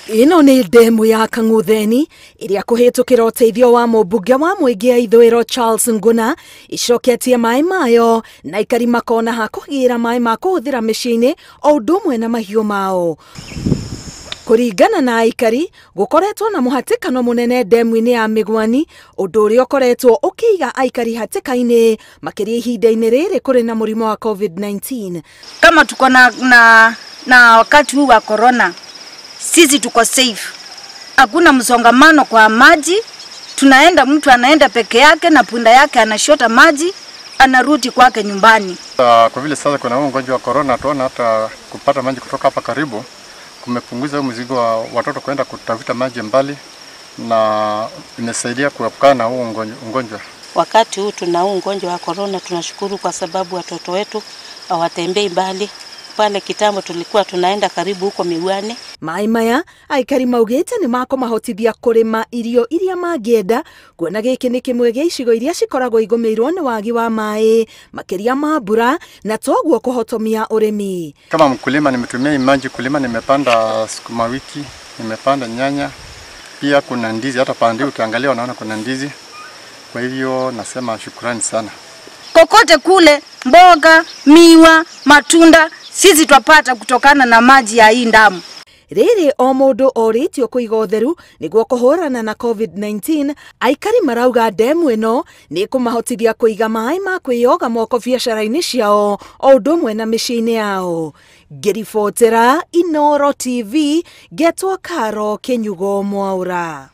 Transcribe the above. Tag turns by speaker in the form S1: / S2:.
S1: Ino ni ndemu ya Kang'utheni iria kuhitukira uteithio wa mubunge wa Mwingi ya ithuiro Charles Nguna icoketie maai mayo na Aikari makona ha kugira maai ma kuhuthira miciini o undu umwe na mahiu mao. Kuringana na Aikari, gukoretwo na muhatikano munene ndemu-ini ya Migwani, undu uria ukoretwo ukiiga Aikari hatikaini makiria ihinda-ini riri kuri na murimo wa COVID-19.
S2: Kama tuko na wakati huu wa corona, sisi tuko safe. Hakuna msongamano kwa maji. Tunaenda, mtu anaenda peke yake na punda yake anashota maji, anarudi kwake nyumbani.
S3: Kwa vile sasa kuna ugonjwa wa corona, tuona hata kupata maji kutoka hapa karibu kumepunguza mzigo wa watoto kwenda kutafuta maji mbali, na imesaidia kuepukana na huu ugonjwa.
S4: Wakati huu tuna huu ugonjwa wa corona, tunashukuru kwa sababu watoto wetu hawatembei mbali. Pale kitambo tulikuwa tunaenda karibu huko Migwani.
S1: Maai maya Aikari maugite ni makumahotithia kurima irio iria mangienda, kuona giki ni kimwe gia icigo iria cikoragwo igumirwo ni wagi wa maai makiria ma mbura na toguo kuhotomia urimi.
S3: Kama mkulima nimetumia maji kulima, nimepanda sukuma wiki, nimepanda nyanya, pia kuna ndizi, hata pande ukiangalia unaona kuna ndizi. Kwa hivyo nasema shukrani sana.
S2: Kokote kule mboga, miwa, matunda sisi twapata kutokana na maji ya hii ndamu.
S1: Riri o mundu oritio kuiga utheru niguo kuhurana na COVID-19. Aikari marauga ndemu ino ni kumahotithia kuiga maai ma kwioga moko biacara-ini ciao o undu umwe na miciini yao. Ngiribotera Inooro TV, getwo Karo Kinyugo Mwaura.